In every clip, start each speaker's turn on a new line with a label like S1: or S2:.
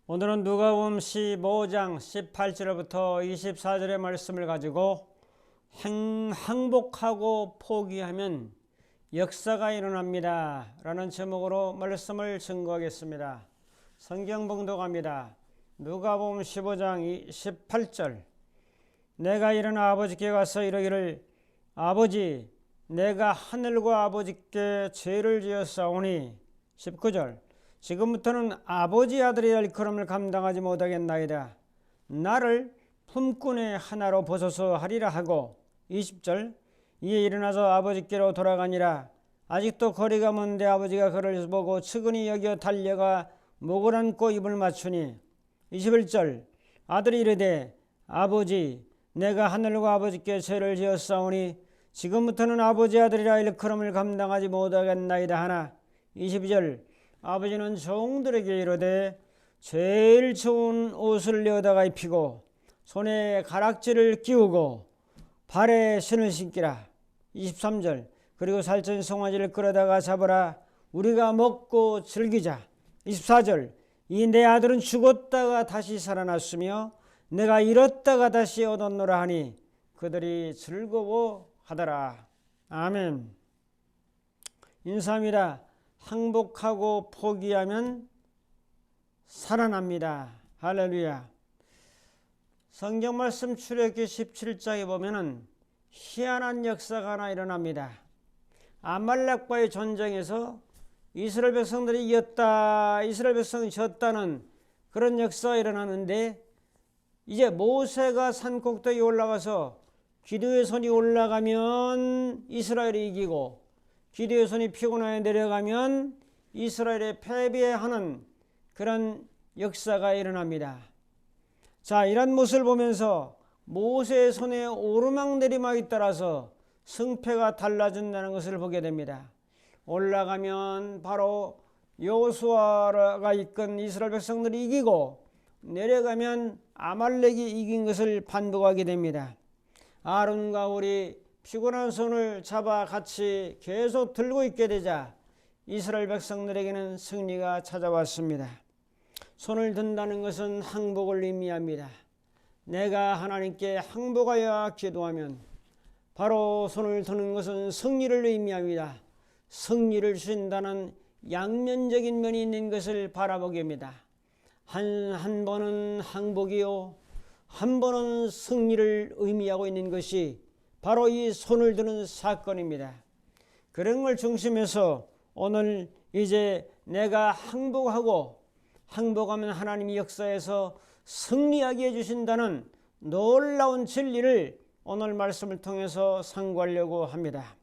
S1: 오늘은 누가복음 15장 18절부터 24절의 말씀을 가지고 항복하고 포기하면 역사가 일어납니다 라는 제목으로 말씀을 증거하겠습니다. 성경 봉독합니다. 누가복음 15장 18절 내가 일어나 아버지께 가서 이르기를 아버지 내가 하늘과 아버지께 죄를 지었사오니 19절 지금부터는 아버지 아들의 일컬음을 감당하지 못하겠나이다. 나를 품꾼의 하나로 보소서 하리라 하고 20절 이에 일어나서 아버지께로 돌아가니라. 아직도 거리가 먼데 아버지가 그를 보고 측은히 여겨 달려가 목을 안고 입을 맞추니 21절 아들이 이르되 아버지 내가 하늘과 아버지께 죄를 지었사오니 지금부터는 아버지 아들이라 일컬음을 감당하지 못하겠나이다 하나 22절 아버지는 종들에게 이르되 제일 좋은 옷을 내어다가 입히고 손에 가락지를 끼우고 발에 신을 신기라. 23절 그리고 살찐 송아지를 끌어다가 잡으라. 우리가 먹고 즐기자. 24절 이 내 아들은 죽었다가 다시 살아났으며 내가 잃었다가 다시 얻었노라 하니 그들이 즐거워하더라. 아멘. 인사합니다. 항복하고 포기하면 살아납니다. 할렐루야. 성경 말씀 출애굽기 17장에 보면은 희한한 역사가 하나 일어납니다. 아말렉과의 전쟁에서 이스라엘 백성들이 이겼다, 이스라엘 백성이 졌다는 그런 역사가 일어나는데 이제 모세가 산 꼭대기에 올라가서 기도의 손이 올라가면 이스라엘이 이기고 기도의 손이 피곤하게 내려가면 이스라엘의 패배하는 그런 역사가 일어납니다. 자, 이런 모습을 보면서 모세의 손에 오르막내리막에 따라서 승패가 달라진다는 것을 보게 됩니다. 올라가면 바로 여호수아가 이끈 이스라엘 백성들이 이기고 내려가면 아말렉이 이긴 것을 반복하게 됩니다. 아론과 홀이 피곤한 손을 잡아 같이 계속 들고 있게 되자 이스라엘 백성들에게는 승리가 찾아왔습니다. 손을 든다는 것은 항복을 의미합니다. 내가 하나님께 항복하여 기도하면 바로 손을 드는 것은 승리를 의미합니다. 승리를 주신다는 양면적인 면이 있는 것을 바라보게 합니다. 한 번은 항복이요 한 번은 승리를 의미하고 있는 것이 바로 이 손을 드는 사건입니다. 그런 걸 중심해서 오늘 이제 내가 항복하면 하나님이 역사에서 승리하게 해주신다는 놀라운 진리를 오늘 말씀을 통해서 상고하려고 합니다.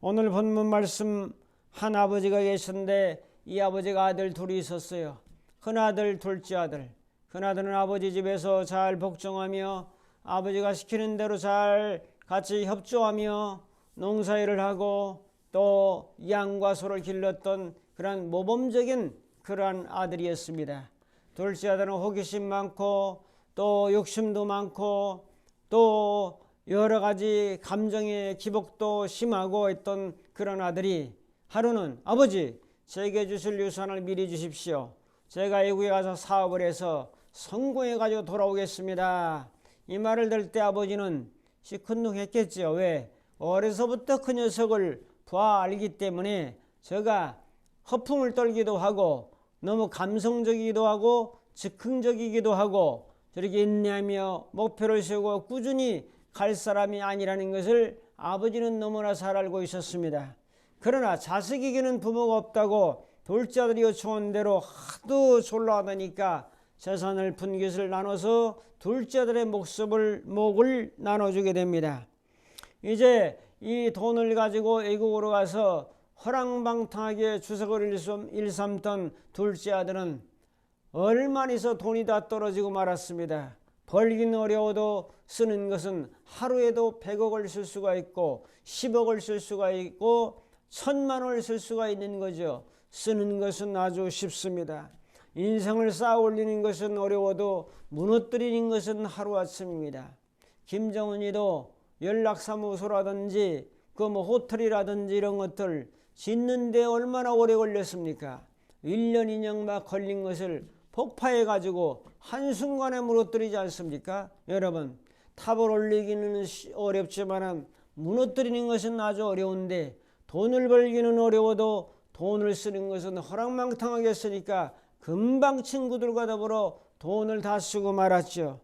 S1: 오늘 본문 말씀 한 아버지가 계신데 이 아버지가 아들 둘이 있었어요. 큰아들, 둘째 아들. 큰아들은 아버지 집에서 잘 복종하며 아버지가 시키는 대로 잘 같이 협조하며 농사일을 하고 또 양과 소를 길렀던 그런 모범적인 그러한 아들이었습니다. 둘째 아들은 호기심 많고 또 욕심도 많고 또 여러 가지 감정의 기복도 심하고 했던 그런 아들이 하루는 아버지 제게 주실 유산을 미리 주십시오. 제가 외국에 가서 사업을 해서 성공해 가지고 돌아오겠습니다. 이 말을 들을 때 아버지는 시큰둥했겠죠. 왜? 어려서부터 그 녀석을 알기 때문에 제가 허풍을 떨기도 하고 너무 감성적이기도 하고 즉흥적이기도 하고 저렇게 인내하며 목표를 세우고 꾸준히 갈 사람이 아니라는 것을 아버지는 너무나 잘 알고 있었습니다. 그러나 자식에게는 부모가 없다고 둘째 아들이 요청한 대로 하도 졸라하다니까 재산을 분깃을 나눠서 둘째 아들의 목을 나눠주게 됩니다. 이제 이 돈을 가지고 애국으로 가서 허랑방탕하게 주석을 일삼던 둘째 아들은 얼마 있어 돈이 다 떨어지고 말았습니다. 벌기는 어려워도 쓰는 것은 하루에도 100억을 쓸 수가 있고 10억을 쓸 수가 있고 1000만 원을 쓸 수가 있는 거죠. 쓰는 것은 아주 쉽습니다. 인생을 쌓아 올리는 것은 어려워도 무너뜨리는 것은 하루아침입니다. 김정은이도 연락사무소라든지 그 호텔이라든지 이런 것들 짓는데 얼마나 오래 걸렸습니까? 1년 2년 막 걸린 것을 폭파해 가지고 한순간에 무너뜨리지 않습니까? 여러분, 탑을 올리기는 어렵지만 무너뜨리는 것은 아주 어려운데, 돈을 벌기는 어려워도 돈을 쓰는 것은 허랑망탕하게 쓰니까 금방 친구들과 더불어 돈을 다 쓰고 말았죠.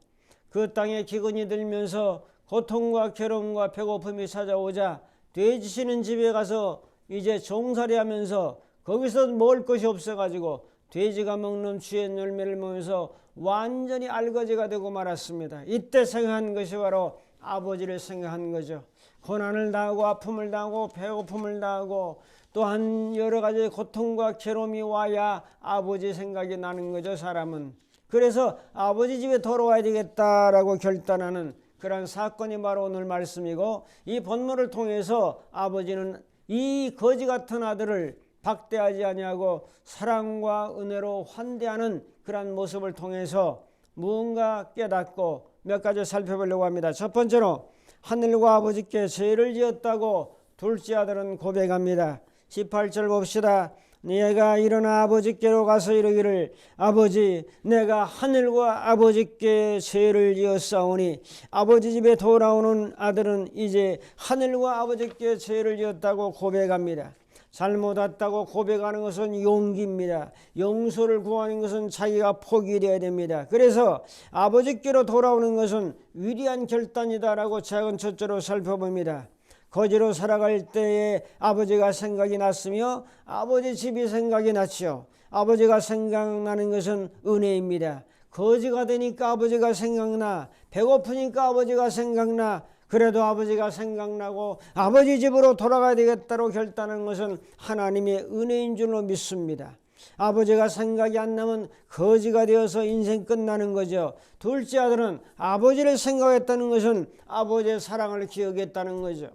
S1: 그 땅에 기근이 들면서 고통과 괴로움과 배고픔이 찾아오자 돼지시는 집에 가서 이제 종살이 하면서 거기서 먹을 것이 없어가지고 돼지가 먹는 주의 열매를 먹으면서 완전히 알거지가 되고 말았습니다. 이때 생각한 것이 바로 아버지를 생각한 거죠. 고난을 당하고 아픔을 당하고 배고픔을 당하고 또한 여러 가지 고통과 괴로움이 와야 아버지 생각이 나는 거죠, 사람은. 그래서 아버지 집에 돌아와야 되겠다라고 결단하는 그런 사건이 바로 오늘 말씀이고, 이 본문을 통해서 아버지는 이 거지 같은 아들을 박대하지 아니하고 사랑과 은혜로 환대하는 그런 모습을 통해서 무언가 깨닫고 몇 가지 살펴보려고 합니다. 첫 번째로 하늘과 아버지께 죄를 지었다고 둘째 아들은 고백합니다. 18절 봅시다. 내가 일어나 아버지께로 가서 이르기를 아버지 내가 하늘과 아버지께 죄를 지었사오니, 아버지 집에 돌아오는 아들은 이제 하늘과 아버지께 죄를 지었다고 고백합니다. 잘못했다고 고백하는 것은 용기입니다. 용서를 구하는 것은 자기가 포기되어야 됩니다. 그래서 아버지께로 돌아오는 것은 위대한 결단이다라고 작은 첫째로 살펴봅니다. 거지로 살아갈 때에 아버지가 생각이 났으며 아버지 집이 생각이 났죠. 아버지가 생각나는 것은 은혜입니다. 거지가 되니까 아버지가 생각나, 배고프니까 아버지가 생각나. 그래도 아버지가 생각나고 아버지 집으로 돌아가야 되겠다고 결단하는 것은 하나님의 은혜인 줄로 믿습니다. 아버지가 생각이 안 나면 거지가 되어서 인생 끝나는 거죠. 둘째 아들은 아버지를 생각했다는 것은 아버지의 사랑을 기억했다는 거죠.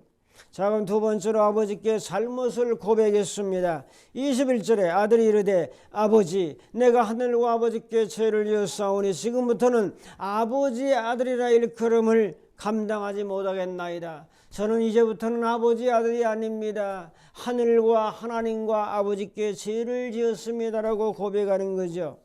S1: 자, 그럼 두 번째로 아버지께 잘못을 고백했습니다. 21절에 아들이 이르되 아버지 내가 하늘과 아버지께 죄를 지었사오니 지금부터는 아버지의 아들이라 일컬음을 감당하지 못하겠나이다. 저는 이제부터는 아버지의 아들이 아닙니다. 하늘과 하나님과 아버지께 죄를 지었습니다라고 고백하는 거죠.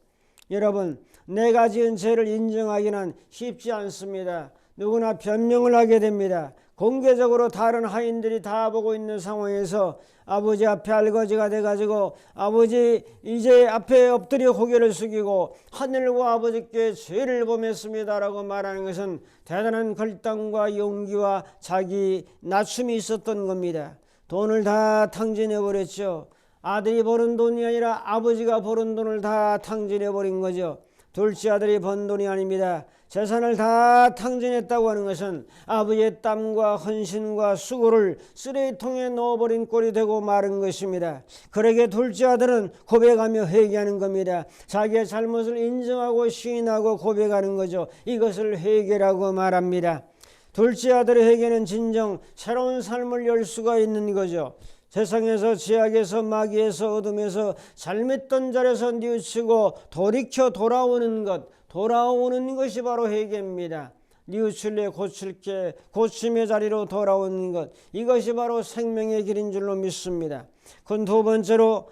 S1: 여러분, 내가 지은 죄를 인정하기는 쉽지 않습니다. 누구나 변명을 하게 됩니다. 공개적으로 다른 하인들이 다 보고 있는 상황에서 아버지 앞에 알거지가 돼가지고 아버지 이제 앞에 엎드려 고개를 숙이고 하늘과 아버지께 죄를 범했습니다라고 말하는 것은 대단한 결단과 용기와 자기 낮춤이 있었던 겁니다. 돈을 다 탕진해 버렸죠. 아들이 버는 돈이 아니라 아버지가 버는 돈을 다 탕진해 버린 거죠. 둘째 아들이 번 돈이 아닙니다. 재산을 다 탕진했다고 하는 것은 아버지의 땀과 헌신과 수고를 쓰레기통에 넣어버린 꼴이 되고 마른 것입니다. 그러게 둘째 아들은 고백하며 회개하는 겁니다. 자기의 잘못을 인정하고 시인하고 고백하는 거죠. 이것을 회개라고 말합니다. 둘째 아들의 회개는 진정 새로운 삶을 열 수가 있는 거죠. 세상에서 죄악에서 마귀에서 어둠에서 잘못된 자리에서 뉘우치고 돌이켜 돌아오는 것이 바로 회개입니다. 뉘우칠래 고칠게 고침의 자리로 돌아오는 것, 이것이 바로 생명의 길인 줄로 믿습니다. 그건 두 번째로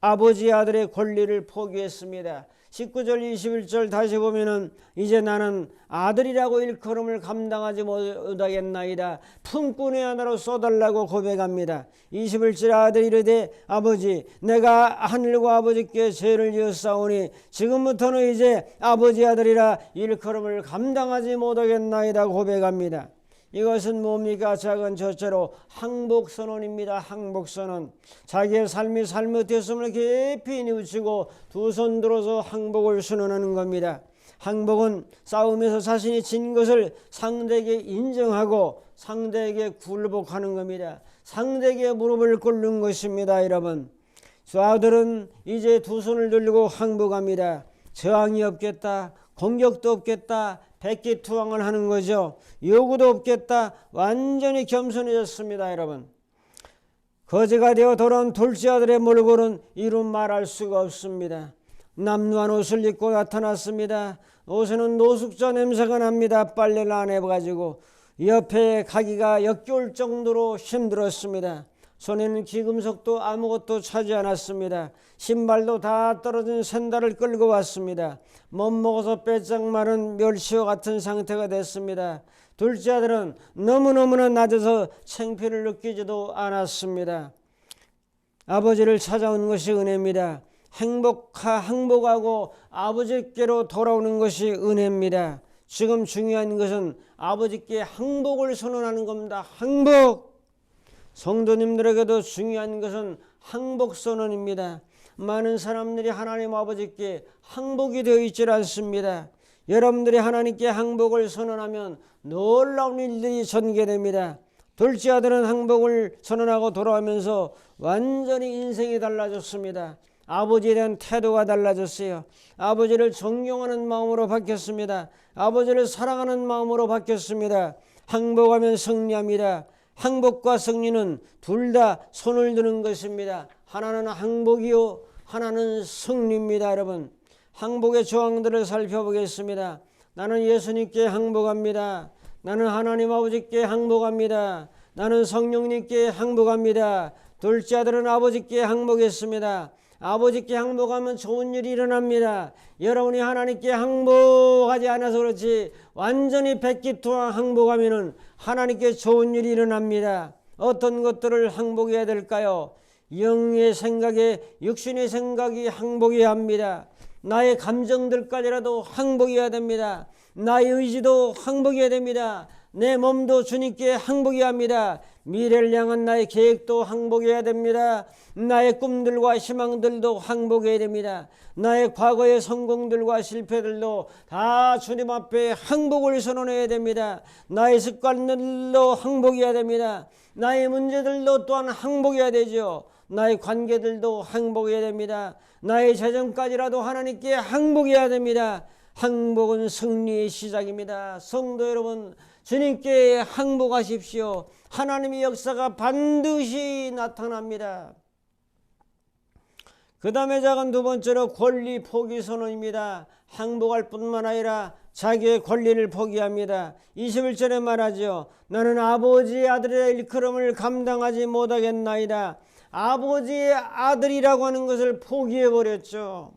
S1: 아버지 아들의 권리를 포기했습니다. 19절 21절 다시 보면은 이제 나는 아들이라고 일컬음을 감당하지 못하겠나이다. 품꾼의 하나로 써달라고 고백합니다. 21절 아들이 이르되 아버지 내가 하늘과 아버지께 죄를 지었사오니 지금부터는 이제 아버지 아들이라 일컬음을 감당하지 못하겠나이다 고백합니다. 이것은 뭡니까? 작은 첫째로 항복선언입니다. 항복선언. 자기의 삶이 잘못되었음을 깊이 뉘우치고 두 손 들어서 항복을 선언하는 겁니다. 항복은 싸움에서 자신이 진 것을 상대에게 인정하고 상대에게 굴복하는 겁니다. 상대에게 무릎을 꿇는 것입니다. 여러분, 저 아들은 이제 두 손을 들고 항복합니다. 저항이 없겠다, 공격도 없겠다, 백기투항을 하는 거죠. 요구도 없겠다. 완전히 겸손해졌습니다. 여러분, 거지가 되어 돌아온 둘째 아들의 몰골은 이루 말할 수가 없습니다. 남루한 옷을 입고 나타났습니다. 옷에는 노숙자 냄새가 납니다. 빨래를 안 해가지고 옆에 가기가 역겨울 정도로 힘들었습니다. 손에는 귀금속도 아무것도 차지 않았습니다. 신발도 다 떨어진 샌들을 끌고 왔습니다. 못 먹어서 빼짝 마른 멸치와 같은 상태가 됐습니다. 둘째 아들은 너무너무나 낮아서 창피를 느끼지도 않았습니다. 아버지를 찾아온 것이 은혜입니다. 항복하고 아버지께로 돌아오는 것이 은혜입니다. 지금 중요한 것은 아버지께 항복을 선언하는 겁니다. 항복! 성도님들에게도 중요한 것은 항복 선언입니다. 많은 사람들이 하나님 아버지께 항복이 되어 있지 않습니다. 여러분들이 하나님께 항복을 선언하면 놀라운 일들이 전개됩니다. 둘째 아들은 항복을 선언하고 돌아오면서 완전히 인생이 달라졌습니다. 아버지에 대한 태도가 달라졌어요. 아버지를 존경하는 마음으로 바뀌었습니다. 아버지를 사랑하는 마음으로 바뀌었습니다. 항복하면 승리합니다. 항복과 승리는 둘 다 손을 드는 것입니다. 하나는 항복이요, 하나는 승리입니다. 여러분, 항복의 조항들을 살펴보겠습니다. 나는 예수님께 항복합니다. 나는 하나님 아버지께 항복합니다. 나는 성령님께 항복합니다. 둘째 아들은 아버지께 항복했습니다. 아버지께 항복하면 좋은 일이 일어납니다. 여러분이 하나님께 항복하지 않아서 그렇지 완전히 백기토하 항복하면 하나님께 좋은 일이 일어납니다. 어떤 것들을 항복해야 될까요? 영의 생각에 육신의 생각이 항복해야 합니다. 나의 감정들까지라도 항복해야 됩니다. 나의 의지도 항복해야 됩니다. 내 몸도 주님께 항복해야 합니다. 미래를 향한 나의 계획도 항복해야 됩니다. 나의 꿈들과 희망들도 항복해야 됩니다. 나의 과거의 성공들과 실패들도 다 주님 앞에 항복을 선언해야 됩니다. 나의 습관들도 항복해야 됩니다. 나의 문제들도 또한 항복해야 되죠. 나의 관계들도 항복해야 됩니다. 나의 재정까지라도 하나님께 항복해야 됩니다. 항복은 승리의 시작입니다. 성도 여러분, 주님께 항복하십시오. 하나님의 역사가 반드시 나타납니다. 그 다음에 작은 두 번째로 권리 포기 선언입니다. 항복할 뿐만 아니라 자기의 권리를 포기합니다. 21절에 말하죠. 나는 아버지의 아들이라 일컬음을 감당하지 못하겠나이다. 아버지의 아들이라고 하는 것을 포기해버렸죠.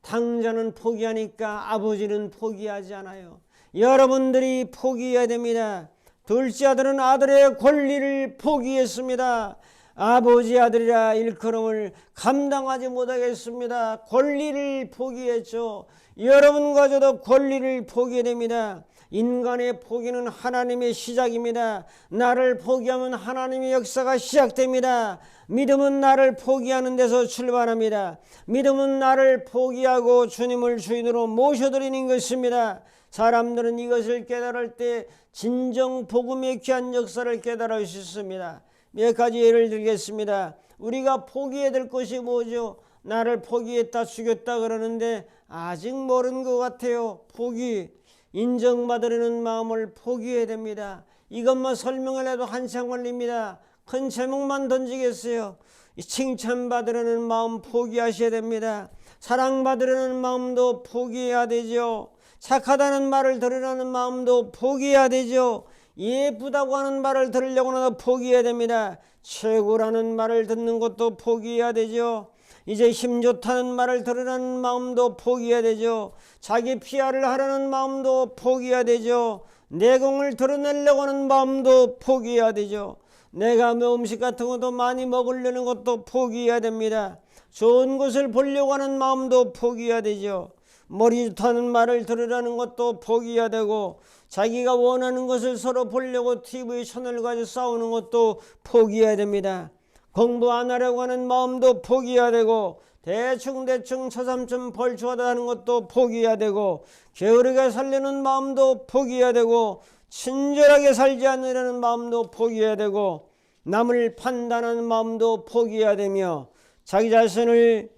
S1: 당자는 포기하니까 아버지는 포기하지 않아요. 여러분들이 포기해야 됩니다. 둘째 아들은 아들의 권리를 포기했습니다. 아버지의 아들이라 일컬음을 감당하지 못하겠습니다. 권리를 포기했죠. 여러분과 저도 권리를 포기해야 됩니다. 인간의 포기는 하나님의 시작입니다. 나를 포기하면 하나님의 역사가 시작됩니다. 믿음은 나를 포기하는 데서 출발합니다. 믿음은 나를 포기하고 주님을 주인으로 모셔드리는 것입니다. 사람들은 이것을 깨달을 때 진정 복음의 귀한 역사를 깨달을 수 있습니다. 몇 가지 예를 들겠습니다. 우리가 포기해야 될 것이 뭐죠? 나를 포기했다 죽였다 그러는데 아직 모르는 것 같아요. 포기, 인정받으려는 마음을 포기해야 됩니다. 이것만 설명을 해도 한참 걸립니다. 큰 제목만 던지겠어요. 칭찬받으려는 마음 포기하셔야 됩니다. 사랑받으려는 마음도 포기해야 되죠. 착하다는 말을 들으려는 마음도 포기해야 되죠. 예쁘다고 하는 말을 들으려고 하도 포기해야 됩니다. 최고라는 말을 듣는 것도 포기해야 되죠. 이제 힘 좋다는 말을 들으라는 마음도 포기해야 되죠. 자기 PR을 하려는 마음도 포기해야 되죠. 내공을 드러내려고 하는 마음도 포기해야 되죠. 내가 뭐 음식 같은 것도 많이 먹으려는 것도 포기해야 됩니다. 좋은 것을 보려고 하는 마음도 포기해야 되죠. 머리 좋다는 말을 들으라는 것도 포기해야 되고, 자기가 원하는 것을 서로 보려고 TV 채널 가지고 싸우는 것도 포기해야 됩니다. 공부 안 하려고 하는 마음도 포기해야 되고, 대충 처삼점 벌초하다 하는 것도 포기해야 되고, 게으르게 살려는 마음도 포기해야 되고, 친절하게 살지 않으려는 마음도 포기해야 되고, 남을 판단하는 마음도 포기해야 되며, 자기 자신을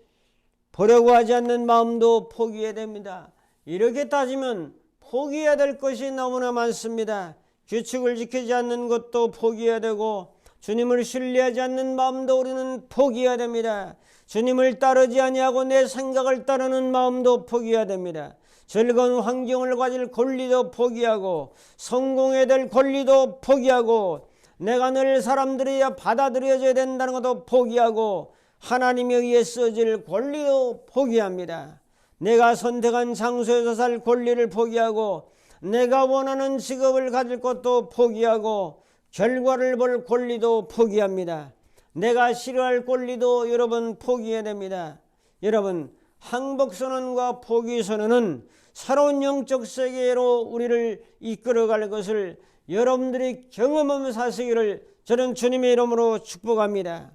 S1: 보려고 하지 않는 마음도 포기해야 됩니다. 이렇게 따지면 포기해야 될 것이 너무나 많습니다. 규칙을 지키지 않는 것도 포기해야 되고, 주님을 신뢰하지 않는 마음도 우리는 포기해야 됩니다. 주님을 따르지 아니하고 내 생각을 따르는 마음도 포기해야 됩니다. 즐거운 환경을 가질 권리도 포기하고, 성공해야 될 권리도 포기하고, 내가 늘 사람들이 받아들여져야 된다는 것도 포기하고 하나님에 의해 쓰여질 권리도 포기합니다. 내가 선택한 장소에서 살 권리를 포기하고 내가 원하는 직업을 가질 것도 포기하고 결과를 볼 권리도 포기합니다. 내가 싫어할 권리도 여러분 포기해야 됩니다. 여러분, 항복선언과 포기선언은 새로운 영적 세계로 우리를 이끌어갈 것을 여러분들이 경험하면서 사시기를 저는 주님의 이름으로 축복합니다.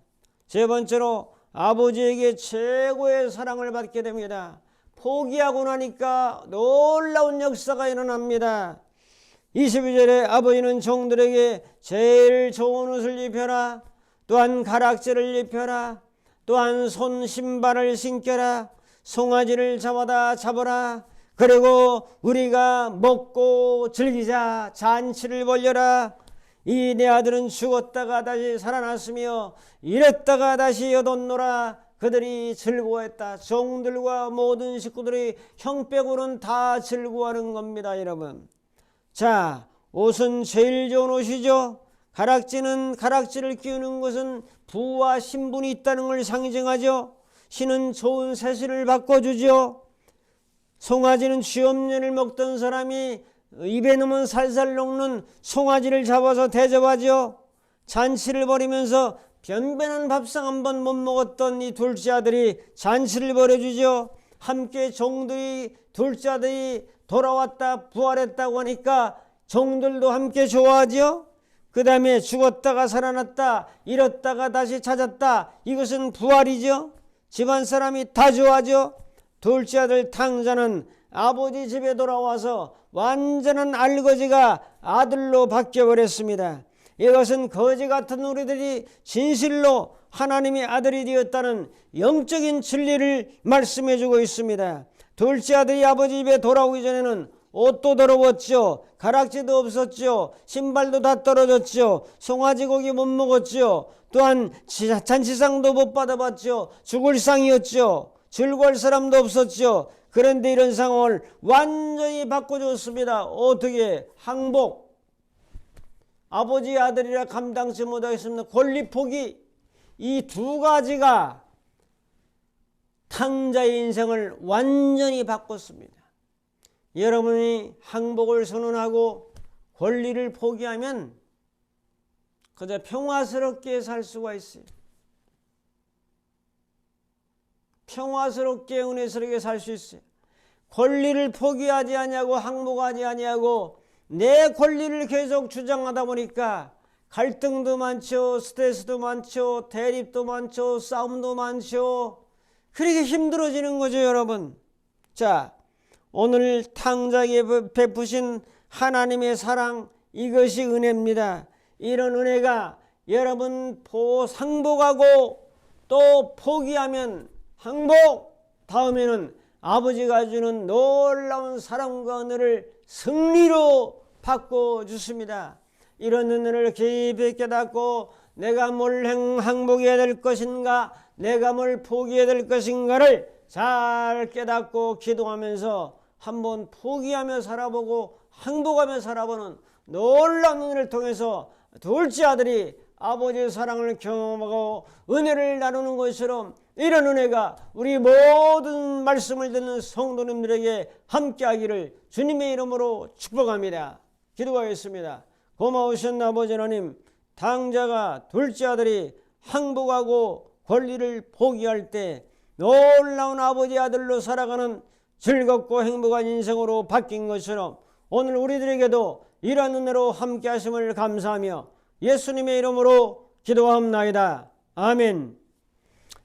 S1: 세 번째로 아버지에게 최고의 사랑을 받게 됩니다. 포기하고 나니까 놀라운 역사가 일어납니다. 22절에 아버지는 종들에게 제일 좋은 옷을 입혀라, 또한 가락지를 입혀라, 또한 손 신발을 신겨라, 송아지를 잡아라, 그리고 우리가 먹고 즐기자, 잔치를 벌여라. 이 내 아들은 죽었다가 다시 살아났으며 이랬다가 다시 여뒀노라. 그들이 즐거워했다. 종들과 모든 식구들이 형 빼고는 다 즐거워하는 겁니다, 여러분. 자, 옷은 제일 좋은 옷이죠. 가락지를 끼우는 것은 부와 신분이 있다는 걸 상징하죠. 신은 좋은 세시를 바꿔주죠. 송아지는 쥐엄년을 먹던 사람이 입에 넣으면 살살 녹는 송아지를 잡아서 대접하죠. 잔치를 벌이면서 변변한 밥상 한 번 못 먹었던 이 둘째 아들이 잔치를 벌여주죠. 함께 종들이 둘째 아들이 돌아왔다 부활했다고 하니까 종들도 함께 좋아하죠. 그 다음에 죽었다가 살아났다, 잃었다가 다시 찾았다, 이것은 부활이죠. 집안 사람이 다 좋아하죠. 둘째 아들 탕자는 아버지 집에 돌아와서 완전한 알거지가 아들로 바뀌어버렸습니다. 이것은 거지 같은 우리들이 진실로 하나님의 아들이 되었다는 영적인 진리를 말씀해주고 있습니다. 둘째 아들이 아버지 집에 돌아오기 전에는 옷도 더러웠죠. 가락지도 없었죠. 신발도 다 떨어졌죠. 송아지 고기 못 먹었죠. 또한 잔치상도 못 받아봤죠. 죽을 상이었죠. 즐거울 사람도 없었죠. 그런데 이런 상황을 완전히 바꿔줬습니다. 어떻게? 항복. 아버지 아들이라 감당치 못하겠습니다. 권리 포기. 이 두 가지가 탕자의 인생을 완전히 바꿨습니다. 여러분이 항복을 선언하고 권리를 포기하면 그저 평화스럽게 살 수가 있어요. 평화스럽게 은혜스럽게 살 수 있어요. 권리를 포기하지 아니하고 항복하지 아니하고 내 권리를 계속 주장하다 보니까 갈등도 많죠. 스트레스도 많죠. 대립도 많죠. 싸움도 많죠. 그렇게 힘들어지는 거죠, 여러분. 자, 오늘 탕자에게 베푸신 하나님의 사랑, 이것이 은혜입니다. 이런 은혜가 여러분 상복하고 또 포기하면 항복, 다음에는 아버지가 주는 놀라운 사랑과 은혜를 승리로 바꿔주십니다. 이런 은혜를 깊이 깨닫고 내가 뭘 항복해야 될 것인가, 내가 뭘 포기해야 될 것인가를 잘 깨닫고 기도하면서 한번 포기하며 살아보고 항복하며 살아보는 놀라운 은혜를 통해서 둘째 아들이 아버지의 사랑을 경험하고 은혜를 나누는 것처럼 이런 은혜가 우리 모든 말씀을 듣는 성도님들에게 함께하기를 주님의 이름으로 축복합니다. 기도하겠습니다. 고마우신 아버지 하나님, 탕자가 둘째 아들이 항복하고 권리를 포기할 때 놀라운 아버지 아들로 살아가는 즐겁고 행복한 인생으로 바뀐 것처럼 오늘 우리들에게도 이러한 은혜로 함께 하심을 감사하며 예수님의 이름으로 기도합나이다. 아멘.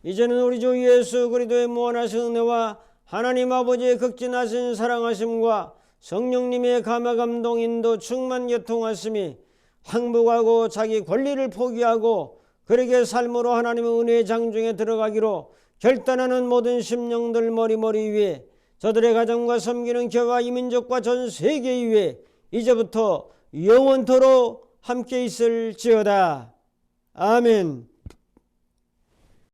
S1: 이제는 우리 주 예수 그리스도의 무한하신 은혜와 하나님 아버지의 극진하신 사랑하심과 성령님의 감화 감동 인도 충만 교통하심이 항복하고 자기 권리를 포기하고 그렇게 삶으로 하나님의 은혜의 장중에 들어가기로 결단하는 모든 심령들 머리머리 위에 저들의 가정과 섬기는 교회와 이민족과 전 세계 위에 이제부터 영원토록 함께 있을지어다. 아멘.